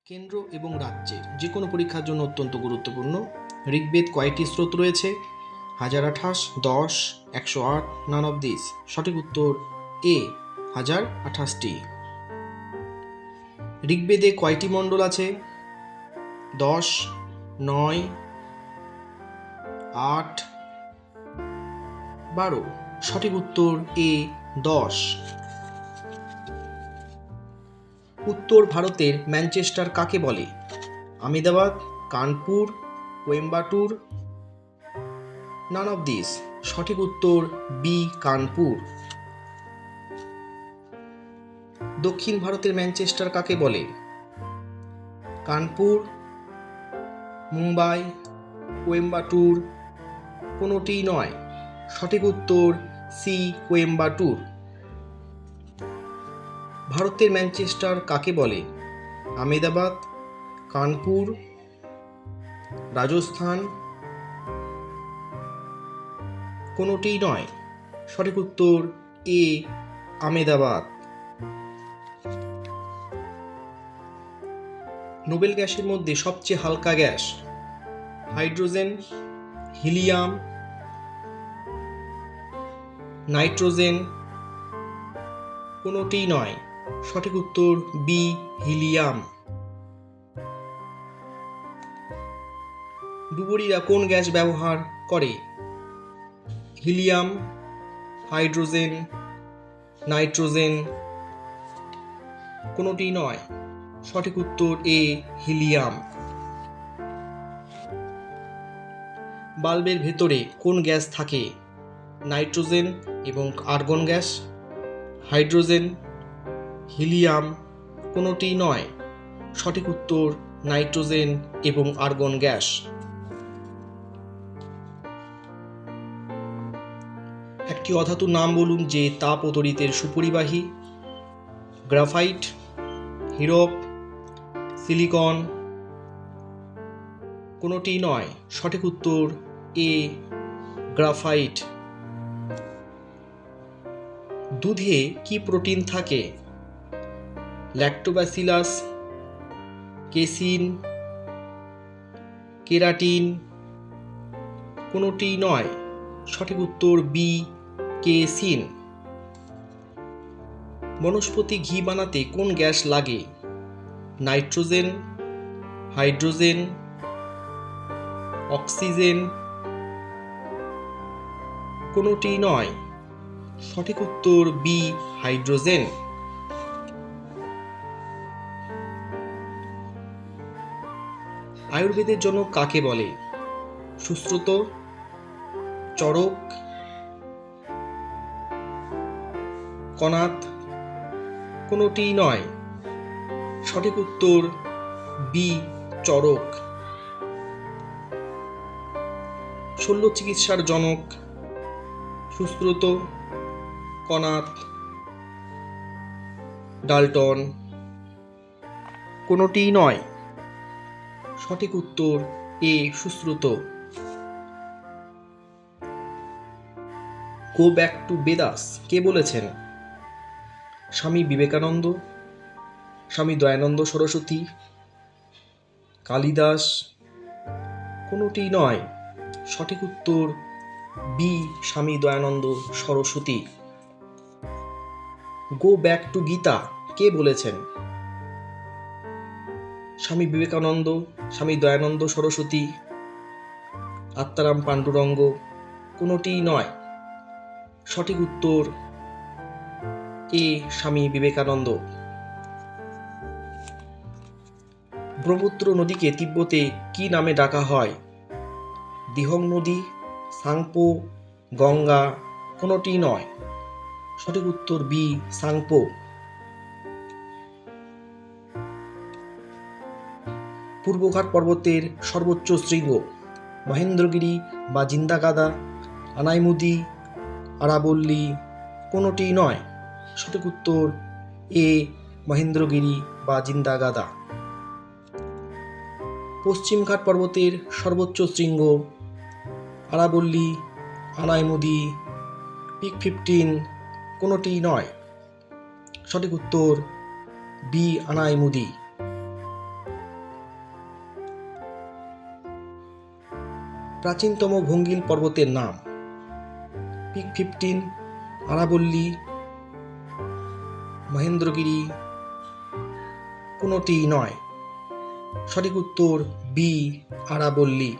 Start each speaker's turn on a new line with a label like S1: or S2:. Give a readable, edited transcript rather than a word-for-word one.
S1: কেন্দ্র এবং রাজ্যের যে কোনো পরীক্ষার জন্য অত্যন্ত গুরুত্বপূর্ণ। ঋগ্বেদ কয়টি স্রোত রয়েছে? 1028, 10, 108, নান অফ দিস। সঠিক উত্তর এ 1028টি। ঋগ্বেদে কয়টি মণ্ডল আছে? 10, 9, 8, 12। সঠিক উত্তর এ 10। উত্তর ভারতের ম্যানচেস্টার কাকে বলে? Ahmedabad, Kanpur, Coimbatore, none of this. সঠিক উত্তর বি কানপুর। দক্ষিণ ভারতের ম্যানচেস্টার কাকে বলে? কানপুর, মুম্বাই, কোয়েম্বাটুর, কোনোটিই নয়। সঠিক উত্তর সি কোয়েম্বাটুর। ভারতের ম্যানচেস্টার কাকে বলে? আহমেদাবাদ, কানপুর, রাজস্থান, কোনোটিই নয়। সঠিক উত্তর এ আহমেদাবাদ। নোবেল গ্যাসের মধ্যে সবচেয়ে হালকা গ্যাস? হাইড্রোজেন, হিলিয়াম, নাইট্রোজেন, কোনোটিই নয়। সঠিক উত্তর বি হিলিয়াম। ডুবুরিরা কোন গ্যাস ব্যবহার করে? হিলিয়াম, হাইড্রোজেন, নাইট্রোজেন, কোনোটিই নয়। সঠিক উত্তর এ হিলিয়াম। বাল্বের ভেতরে কোন গ্যাস থাকে? নাইট্রোজেন এবং আর্গন গ্যাস, হাইড্রোজেন, হিলিয়াম, কোনোটিই নয়। সঠিক উত্তর নাইট্রোজেন এবং আর্গন গ্যাস। একটি অধাতুর নাম বলুন যে তাপ ও তড়িতের সুপরিবাহী। গ্রাফাইট, হিরপ, সিলিকন, কোনোটিই নয়। সঠিক উত্তর এ গ্রাফাইট। দুধে কি প্রোটিন থাকে? ল্যাক্টোব্যাসিলাস, কেসিন, কেরাটিন, কোনোটিই নয়। সঠিক উত্তর বি কেসিন। বনস্পতি ঘি বানাতে কোন গ্যাস লাগে? নাইট্রোজেন, হাইড্রোজেন, অক্সিজেন, কোনোটিই নয়। সঠিক উত্তর বি হাইড্রোজেন। আয়ুর্বেদের জনক কাকে বলে? সুশ্রুত, চরক, কনাথ, কোনোটিই নয়। সঠিক উত্তর বি চরক। শল্য চিকিৎসার জনক? সুশ্রুত, কনাথ, ডাল্টন, কোনোটিই নয়। সঠিক উত্তর A Sushruta. Go back to Vedas কে বলেছেন? স্বামী বিবেকানন্দ, স্বামী দয়ানন্দ সরস্বতী, কালিদাস, কোনোটিই নয়। সঠিক উত্তর B Swami Dayananda Saraswati. Go back to Gita কে বলেছেন? স্বামী বিবেকানন্দ, স্বামী দয়ানন্দ সরস্বতী, আত্মারাম পাণ্ডুরঙ্গ, কোনোটিই নয়। সঠিক উত্তর এ স্বামী বিবেকানন্দ। ব্রহ্মপুত্র নদীকে তিব্বতে কি নামে ডাকা হয়? দিহং নদী, সাংপো, গঙ্গা, কোনোটিই নয়। সঠিক উত্তর বি সাংপো। পূর্বঘাট পর্বতের সর্বোচ্চ শৃঙ্গ? মহেন্দ্রগিরি বা জিন্দাগাদা, আনাইমুদি, আরাবল্লী, কোনোটিই নয়। সঠিক উত্তর এ মহেন্দ্রগিরি বা জিন্দাগাদা। পশ্চিমঘাট পর্বতের সর্বোচ্চ শৃঙ্গ? আরাবল্লী, আনাইমুদি, পিক 15, কোনোটিই নয়। সঠিক উত্তর বি আনাইমুদি। প্রাচীনতম ভঙ্গিল পর্বতের নাম? পিক 15, আরাবল্লী, মহেন্দ্রগিরি, কোনোটি নয়। সঠিক উত্তর বি, আরাবল্লী।